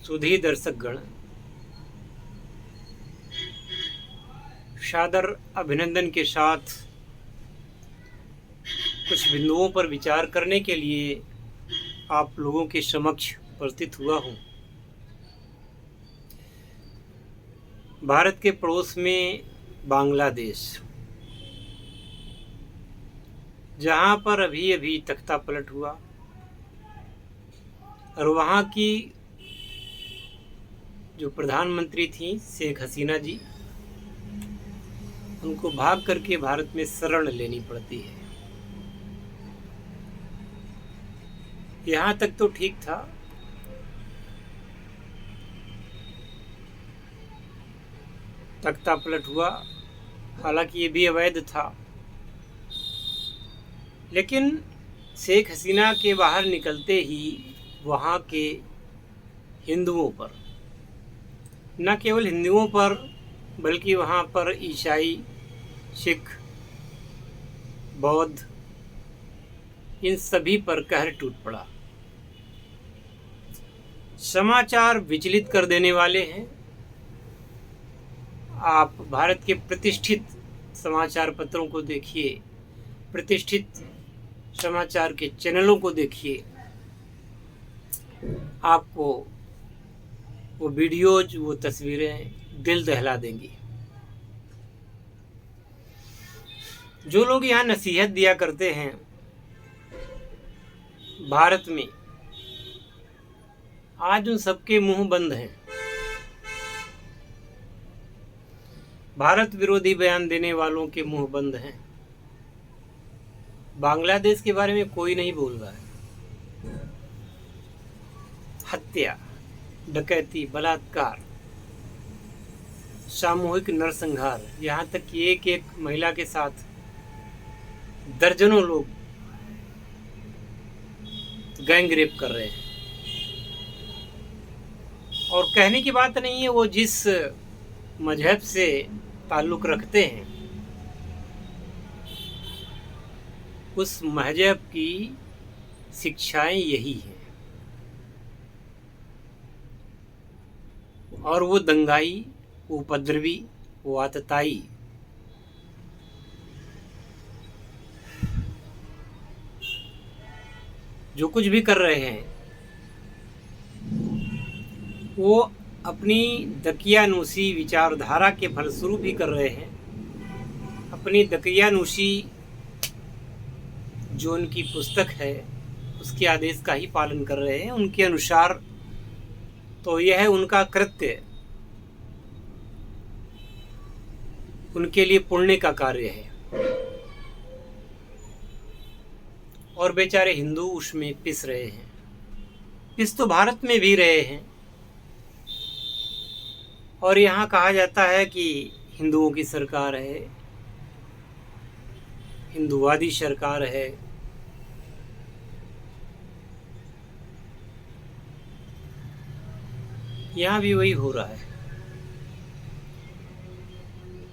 सुधी दर्शकगण, सादर अभिनंदन के साथ कुछ बिंदुओं पर विचार करने के लिए आप लोगों के समक्ष उपस्थित हुआ हूँ। भारत के पड़ोस में बांग्लादेश, जहाँ पर अभी अभी तख्ता पलट हुआ और वहाँ की जो प्रधानमंत्री थी शेख हसीना जी, उनको भाग करके भारत में शरण लेनी पड़ती है। यहाँ तक तो ठीक था, तख्ता पलट हुआ, हालांकि ये भी अवैध था, लेकिन शेख हसीना के बाहर निकलते ही वहाँ के हिंदुओं पर, न केवल हिंदुओं पर बल्कि वहाँ पर ईसाई, सिख, बौद्ध, इन सभी पर कहर टूट पड़ा। समाचार विचलित कर देने वाले हैं। आप भारत के प्रतिष्ठित समाचार पत्रों को देखिए, प्रतिष्ठित समाचार के चैनलों को देखिए, आपको वो वीडियोज, वो तस्वीरें दिल दहला देंगी। जो लोग यहाँ नसीहत दिया करते हैं भारत में, आज उन सबके मुंह बंद हैं। भारत विरोधी बयान देने वालों के मुंह बंद हैं। बांग्लादेश के बारे में कोई नहीं बोल रहा है। हत्या, डकैती, बलात्कार, सामूहिक नरसंहार, यहाँ तक कि एक एक महिला के साथ दर्जनों लोग गैंग रेप कर रहे हैं। और कहने की बात नहीं है वो जिस मजहब से ताल्लुक रखते हैं, उस मजहब की शिक्षाएं यही हैं। और वो दंगाई, वो उपद्रवी, वो आतताई जो कुछ भी कर रहे हैं, वो अपनी दकियानूसी विचारधारा के फलस्वरूप ही कर रहे हैं। अपनी दकियानूसी जो उनकी पुस्तक है, उसके आदेश का ही पालन कर रहे हैं। उनके अनुसार तो यह है उनका कृत्य, उनके लिए पुण्य का कार्य है। और बेचारे हिंदू उसमें पिस रहे हैं। पिस तो भारत में भी रहे हैं। और यहाँ कहा जाता है कि हिंदुओं की सरकार है, हिंदुवादी सरकार है। यहाँ भी वही हो रहा है,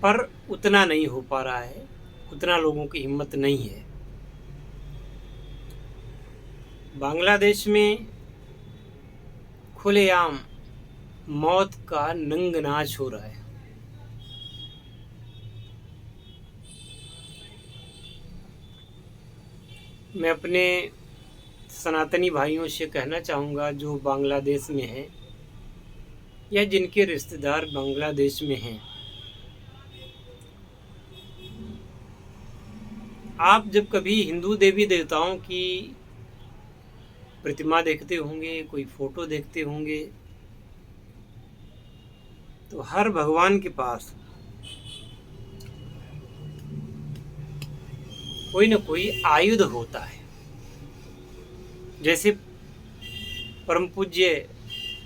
पर उतना नहीं हो पा रहा है, उतना लोगों की हिम्मत नहीं है। बांग्लादेश में खुलेआम मौत का नंग नाच हो रहा है। मैं अपने सनातनी भाइयों से कहना चाहूँगा जो बांग्लादेश में हैं या जिनके रिश्तेदार बांग्लादेश में हैं, आप जब कभी हिंदू देवी देवताओं की प्रतिमा देखते होंगे, कोई फोटो देखते होंगे, तो हर भगवान के पास कोई न कोई आयुध होता है। जैसे परम पूज्य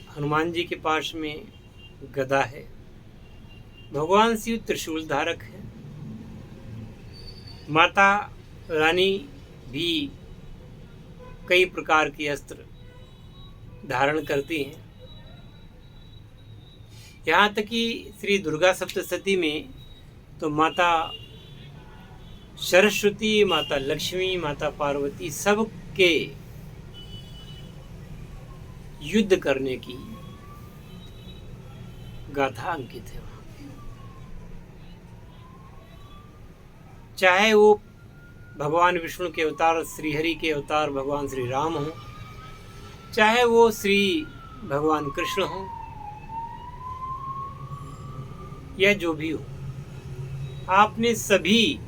हनुमान जी के पास में गदा है, भगवान शिव त्रिशूल धारक है, माता रानी भी कई प्रकार के अस्त्र धारण करती हैं। यहाँ तक कि श्री दुर्गा सप्तशती में तो माता सरस्वती, माता लक्ष्मी, माता पार्वती सबके युद्ध करने की गाथा अंकित है वहाँ पे। चाहे वो भगवान विष्णु के अवतार श्रीहरि के अवतार भगवान श्री राम हों, चाहे वो श्री भगवान कृष्ण हों, या जो भी हो, आपने सभी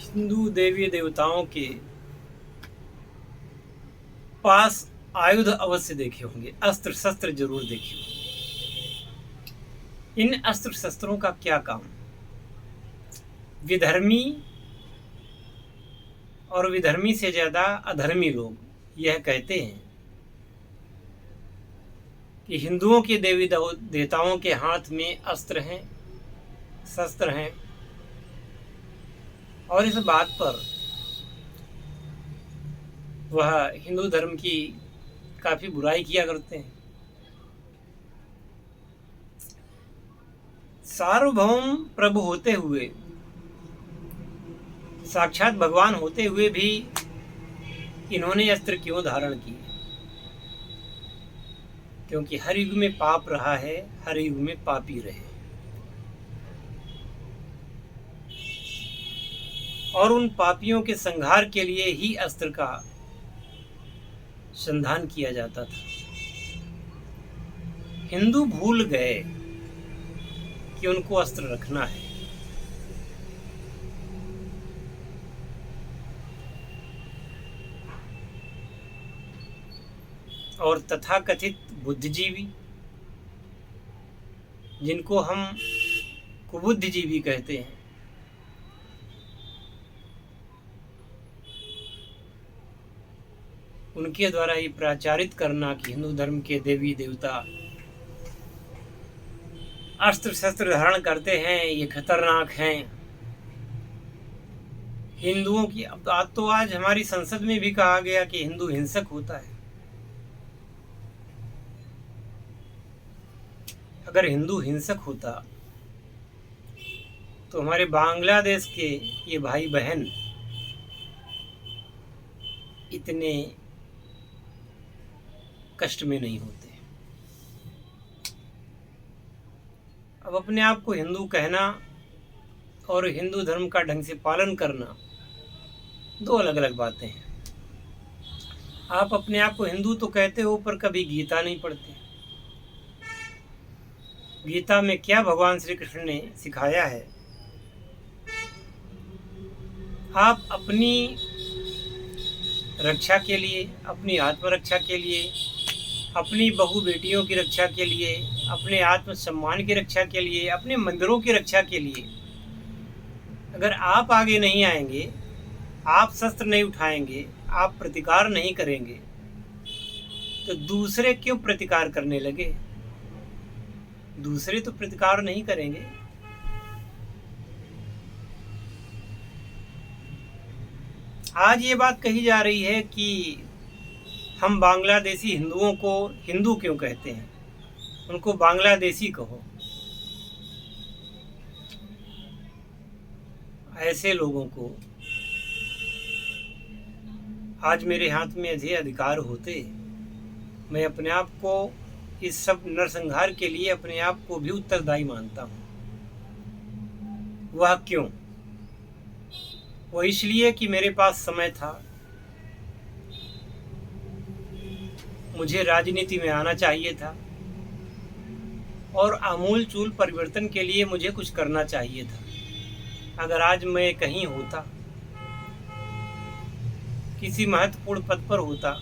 हिंदू देवी देवताओं के पास आयुध अवश्य देखे होंगे, अस्त्र शस्त्र जरूर देखे होंगे। इन अस्त्र शस्त्रों का क्या काम? विधर्मी और विधर्मी से ज्यादा अधर्मी लोग यह कहते हैं कि हिंदुओं के देवी देवताओं के हाथ में अस्त्र हैं, शस्त्र हैं, और इस बात पर वह हिंदू धर्म की काफी बुराई किया करते हैं। सार्वभौम प्रभु होते हुए, साक्षात भगवान होते हुए भी इन्होंने अस्त्र क्यों धारण किए? क्योंकि हर युग में पाप रहा है, हर युग में पापी रहे, और उन पापियों के संहार के लिए ही अस्त्र का संधान किया जाता था। हिंदू भूल गए कि उनको अस्त्र रखना है, और तथाकथित बुद्धिजीवी, जिनको हम कुबुद्धिजीवी कहते हैं, उनके द्वारा ये प्रचारित करना कि हिंदू धर्म के देवी देवता अस्त्र शस्त्र धारण करते हैं, ये खतरनाक हैं। हिंदुओं की आज हमारी संसद में भी कहा गया कि हिंदू हिंसक होता है। अगर हिंदू हिंसक होता तो हमारे बांग्लादेश के ये भाई बहन इतने कष्ट में नहीं होते। अब अपने आप को हिंदू कहना और हिंदू धर्म का ढंग से पालन करना दो अलग अलग बातें हैं। आप अपने आप को हिंदू तो कहते हो, पर कभी गीता नहीं पढ़ते। गीता में क्या भगवान श्री कृष्ण ने सिखाया है? आप अपनी रक्षा के लिए, अपनी आत्मरक्षा के लिए, अपनी बहु बेटियों की रक्षा के लिए, अपने आत्मसम्मान की रक्षा के लिए, अपने मंदिरों की रक्षा के लिए अगर आप आगे नहीं आएंगे, आप शस्त्र नहीं उठाएंगे, आप प्रतिकार नहीं करेंगे, तो दूसरे क्यों प्रतिकार करने लगे? दूसरे तो प्रतिकार नहीं करेंगे। आज ये बात कही जा रही है कि हम बांग्लादेशी हिंदुओं को हिंदू क्यों कहते हैं, उनको बांग्लादेशी कहो। ऐसे लोगों को आज मेरे हाथ में यदि अधिकार होते, मैं अपने आप को इस सब नरसंहार के लिए अपने आप को भी उत्तरदायी मानता हूँ। वह क्यों? वो इसलिए कि मेरे पास समय था, मुझे राजनीति में आना चाहिए था, और आमूल चूल परिवर्तन के लिए मुझे कुछ करना चाहिए था। अगर आज मैं कहीं होता, किसी महत्वपूर्ण पद पर होता,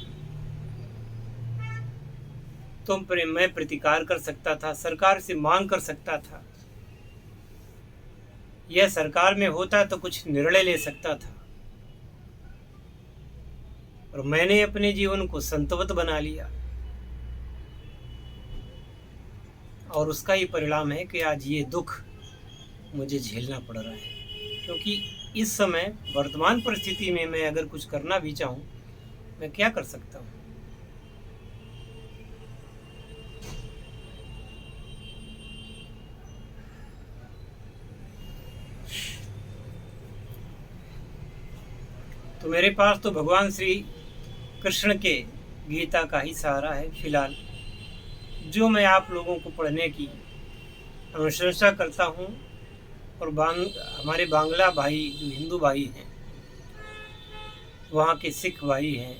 तो मैं प्रतिकार कर सकता था, सरकार से मांग कर सकता था, यह सरकार में होता तो कुछ निर्णय ले सकता था। और मैंने अपने जीवन को संतवत बना लिया, और उसका ही परिणाम है कि आज ये दुख मुझे झेलना पड़ रहा है। क्योंकि इस समय वर्तमान परिस्थिति में मैं अगर कुछ करना भी चाहूँ, मैं क्या कर सकता हूँ? तो मेरे पास तो भगवान श्री कृष्ण के गीता का ही सहारा है फिलहाल, जो मैं आप लोगों को पढ़ने की अनुशंसा करता हूँ। और हमारे बांग्ला भाई जो हिंदू भाई हैं, वहाँ के सिख भाई हैं,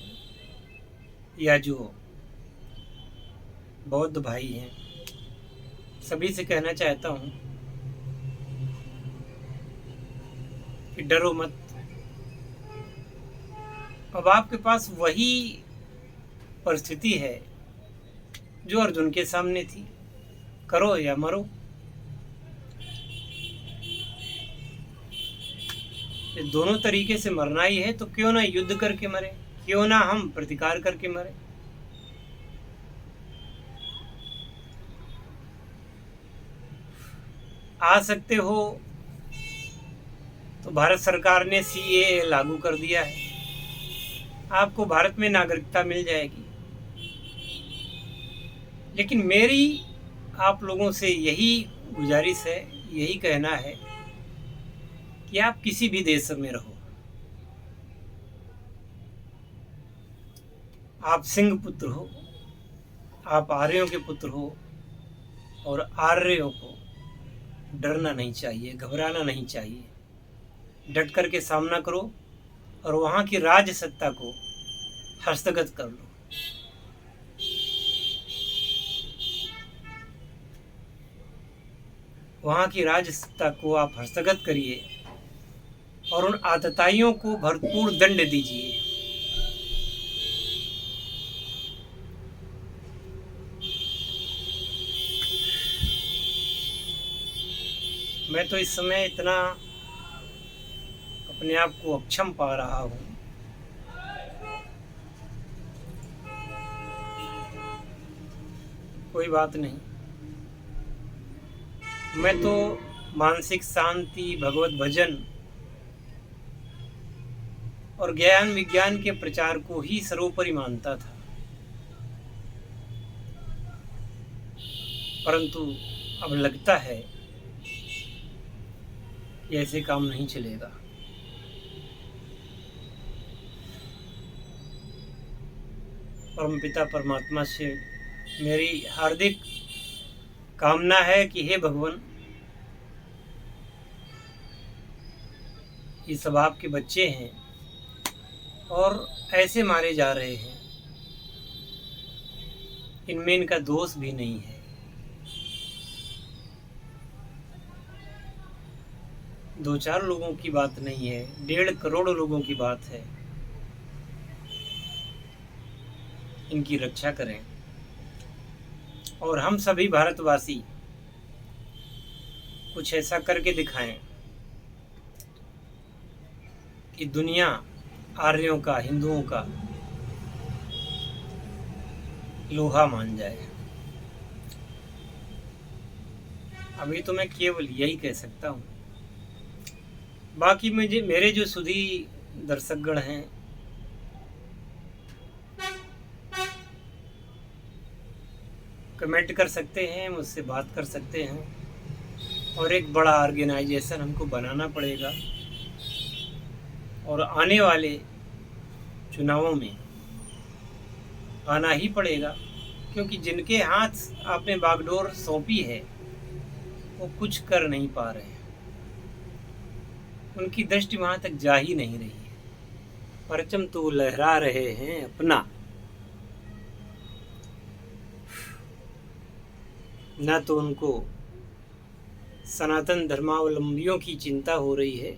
या जो बौद्ध भाई हैं, सभी से कहना चाहता हूँ कि डरो मत। अब आपके पास वही परिस्थिति है जो अर्जुन के सामने थी, करो या मरो। ये दोनों तरीके से मरना ही है तो क्यों ना युद्ध करके मरे, क्यों ना हम प्रतिकार करके मरे। आ सकते हो तो भारत सरकार ने सीएए लागू कर दिया है, आपको भारत में नागरिकता मिल जाएगी। लेकिन मेरी आप लोगों से यही गुजारिश है, यही कहना है कि आप किसी भी देश में रहो, आप सिंह पुत्र हो, आप आर्यों के पुत्र हो, और आर्यों को डरना नहीं चाहिए, घबराना नहीं चाहिए। डट करके सामना करो और वहाँ की राज सत्ता को हस्तगत कर लो। वहाँ की राज सत्ता को आप हस्तगत करिए और उन आतताइयों को भरपूर दंड दीजिए। मैं तो इस समय इतना अपने आप को अक्षम पा रहा हूँ, कोई बात नहीं। मैं तो मानसिक शांति, भगवत भजन और ज्ञान विज्ञान के प्रचार को ही सर्वोपरि मानता था, परंतु अब लगता है कि ऐसे काम नहीं चलेगा। परमपिता परमात्मा से मेरी हार्दिक कामना है कि हे भगवान, ये सब आपके बच्चे हैं और ऐसे मारे जा रहे हैं, इनमें इनका दोष भी नहीं है। 2-4 लोगों की बात नहीं है, 1.5 करोड़ लोगों की बात है। इनकी रक्षा करें और हम सभी भारतवासी कुछ ऐसा करके दिखाएं कि दुनिया आर्यों का, हिंदुओं का लोहा मान जाए। अभी तो मैं केवल यही कह सकता हूँ। बाकी मेरे जो सुधी दर्शकगण हैं, कमेंट कर सकते हैं, मुझसे बात कर सकते हैं, और एक बड़ा ऑर्गेनाइजेशन हमको बनाना पड़ेगा और आने वाले चुनावों में आना ही पड़ेगा, क्योंकि जिनके हाथ आपने बागडोर सौंपी है वो कुछ कर नहीं पा रहे हैं, उनकी दृष्टि वहाँ तक जा ही नहीं रही है। परचम तो लहरा रहे हैं अपना, न तो उनको सनातन धर्मावलंबियों की चिंता हो रही है,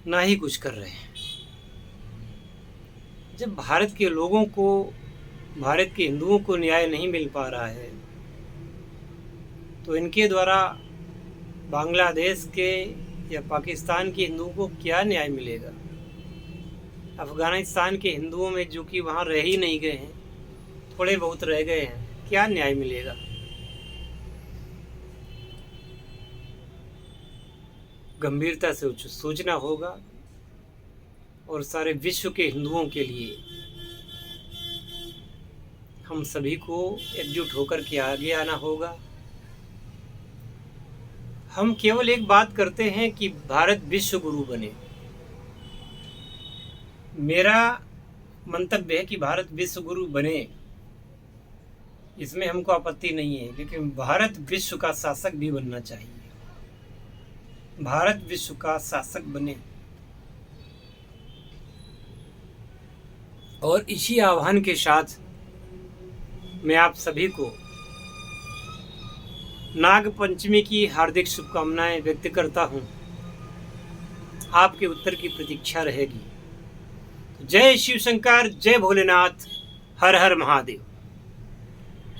ना ही कुछ कर रहे हैं। जब भारत के लोगों को, भारत के हिंदुओं को न्याय नहीं मिल पा रहा है, तो इनके द्वारा बांग्लादेश के या पाकिस्तान के हिंदुओं को क्या न्याय मिलेगा? अफगानिस्तान के हिंदुओं में जो कि वहाँ रह ही नहीं गए हैं, थोड़े बहुत रह गए हैं, क्या न्याय मिलेगा? गंभीरता से सोचना होगा और सारे विश्व के हिंदुओं के लिए हम सभी को एकजुट होकर के आगे आना होगा। हम केवल एक बात करते हैं कि भारत विश्व गुरु बने। मेरा मंतव्य है कि भारत विश्व गुरु बने, इसमें हमको आपत्ति नहीं है, लेकिन भारत विश्व का शासक भी बनना चाहिए। भारत विश्व का शासक बने। और इसी आह्वान के साथ मैं आप सभी को नाग पंचमी की हार्दिक शुभकामनाएं व्यक्त करता हूं। आपके उत्तर की प्रतीक्षा रहेगी। जय शिव शंकर, जय भोलेनाथ, हर हर महादेव।